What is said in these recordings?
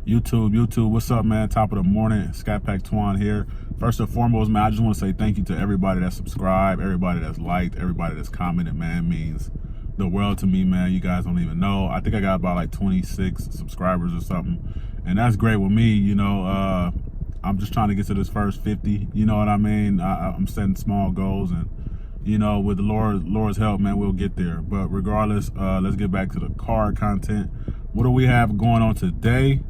YouTube, what's up, man? Top of the morning, Scatpack Twan here. First and foremost, man, I just want to say thank you to everybody that subscribed, everybody that's liked, everybody that's commented, man. It means the world to me, man. You guys don't even know. I think I got about like 26 subscribers or something, and that's great with me. I'm just trying to get to this first 50. You know what I mean? I'm setting small goals, and with the Lord's help, man, we'll get there. But regardless, let's get back to the car content. What do we have going on today?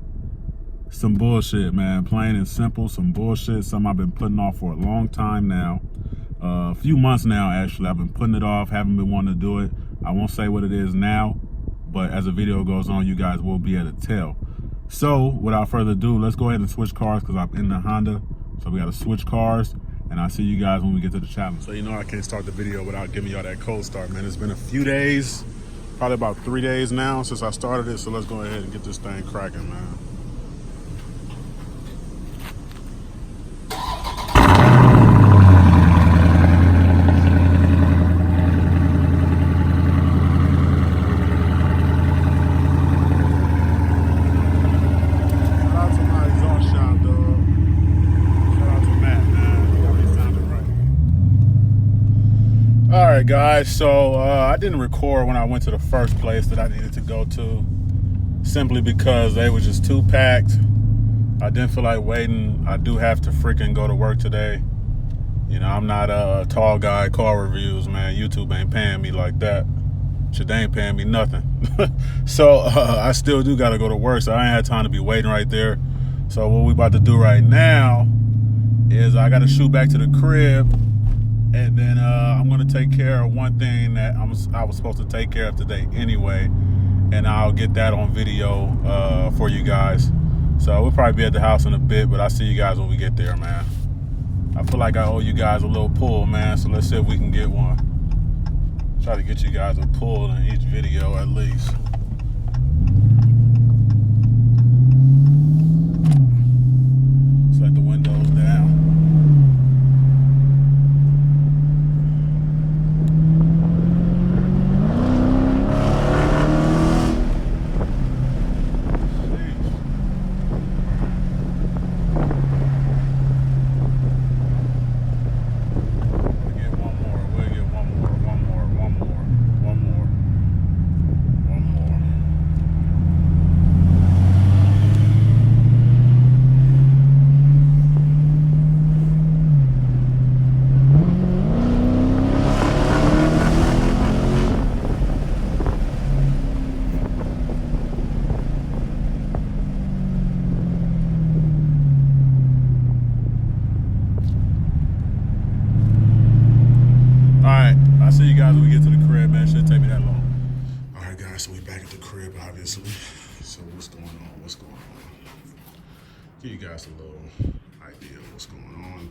Some bullshit, man. Plain and simple, some bullshit. Something I've been putting off for a long time now. A few months now, actually. I've been putting it off, haven't been wanting to do it. I won't say what it is now, but as the video goes on, you guys will be able to tell. So, without further ado, let's go ahead and switch cars because I'm in the Honda. So we got to switch cars, and I'll see you guys when we get to the challenge. So I can't start the video without giving y'all that cold start, man. It's been a few days, probably about 3 days now since I started it. So let's go ahead and get this thing cracking, man. Alright guys, so I didn't record when I went to the first place that I needed to go to, simply because they were just too packed. I didn't feel like waiting. I do have to freaking go to work today. I'm not a tall guy, car reviews, man. YouTube ain't paying me like that. Shit, they ain't paying me nothing. So I still do gotta go to work, so I ain't had time to be waiting right there. So what we about to do right now is I gotta shoot back to the crib, and then I'm gonna take care of one thing that I was supposed to take care of today anyway, and I'll get that on video for you guys. So we'll probably be at the house in a bit, but I'll see you guys when we get there, man. I feel like I owe you guys a little pull, man, so let's see if we can get one. Try to get you guys a pull in each video at least. Let's let the windows down. I'll see you guys when we get to the crib, man. Shouldn't take me that long. All right, guys, so we back at the crib, obviously. So what's going on? Give you guys a little idea of what's going on.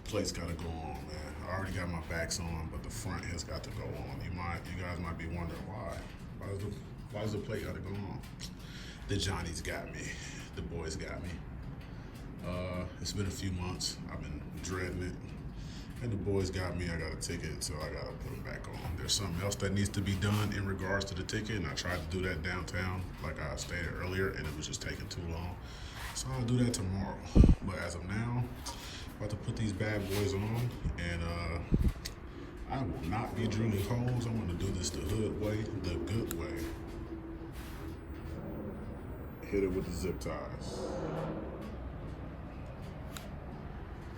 Plate's gotta go on, man. I already got my backs on, but the front has got to go on. You guys might be wondering why. Why does the plate gotta go on? The Johnnies got me. The boys got me. It's been a few months. I've been dreading it. And the boys got me. I got a ticket, so I got to put it back on. There's something else that needs to be done in regards to the ticket, and I tried to do that downtown, like I stated earlier, and it was just taking too long. So I'll do that tomorrow. But as of now, I'm about to put these bad boys on, and I will not be drilling holes. I'm going to do this the hood way, the good way. Hit it with the zip ties.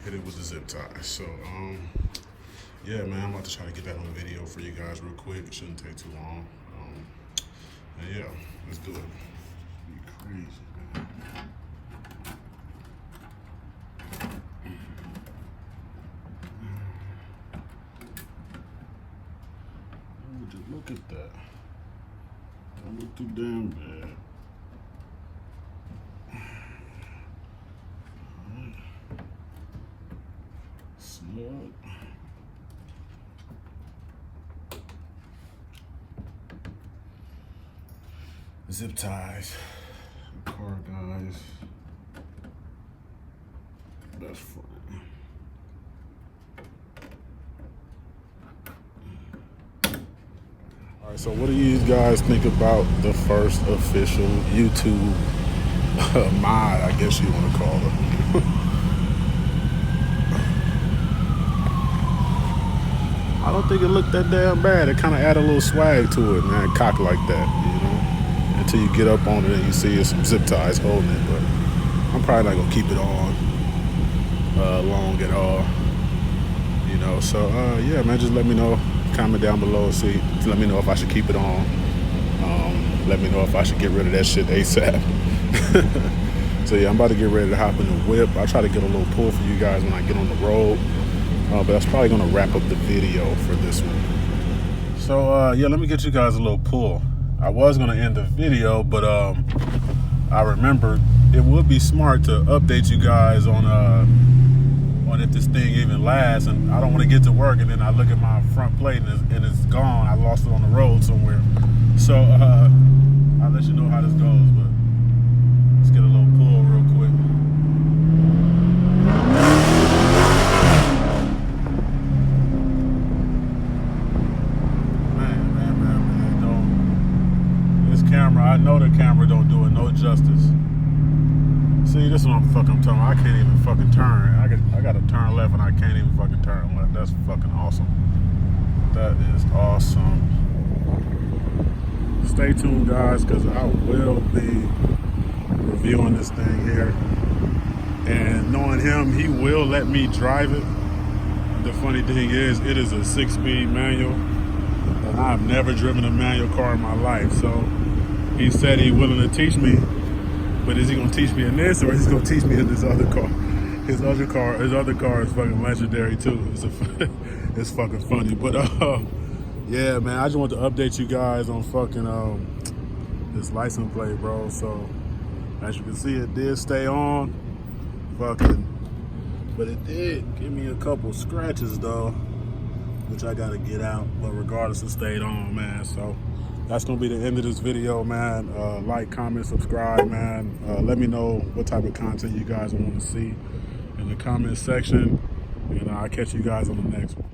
Hit it with the zip tie. So, yeah, man, I'm about to try to get that on video for you guys real quick. It shouldn't take too long. And yeah, let's do it. Be crazy, man. Oh, just look at that. Don't look too damn bad. Zip ties, car guys, that's funny. So what do you guys think about the first official YouTube mod, I guess you want to call it? I don't think it looked that damn bad. It kind of added a little swag to it, man. Cock like that, you know? Until you get up on it and you see some zip ties holding it, but I'm probably not gonna keep it on long at all, you know? So yeah, man, just let me know. Comment down below, see. Let me know if I should keep it on. Let me know if I should get rid of that shit ASAP. So yeah, I'm about to get ready to hop in the whip. I'll try to get a little pull for you guys when I get on the road. But that's probably gonna wrap up the video for this one. So yeah, let me get you guys a little pull. I was gonna end the video, but I remembered it would be smart to update you guys on if this thing even lasts, and I don't want to get to work and then I look at my front plate and it's gone. I lost it on the road somewhere. So I'll let you know how this goes, but let's get a little pull real quick. Man, don't. This camera, I know the camera don't do it no justice. See, this is what I'm talking about. I can't even fucking turn. I got to turn left and I can't even fucking turn left. That's fucking awesome. That is awesome. Stay tuned, guys, because I will be reviewing this thing here. And knowing him, he will let me drive it. The funny thing is, it is a 6-speed manual. And I've never driven a manual car in my life. So he said he's willing to teach me. But is he gonna teach me in this, or is he gonna teach me in this other car? His other car is fucking legendary too. It's fucking funny. But yeah, man, I just want to update you guys on fucking this license plate, bro. So as you can see, it did stay on, fucking, but it did give me a couple scratches though, which I gotta get out. But regardless, it stayed on, man. So that's gonna be the end of this video, man. Like, comment, subscribe, man. Let me know what type of content you guys want to see in the comment section, and I'll catch you guys on the next one.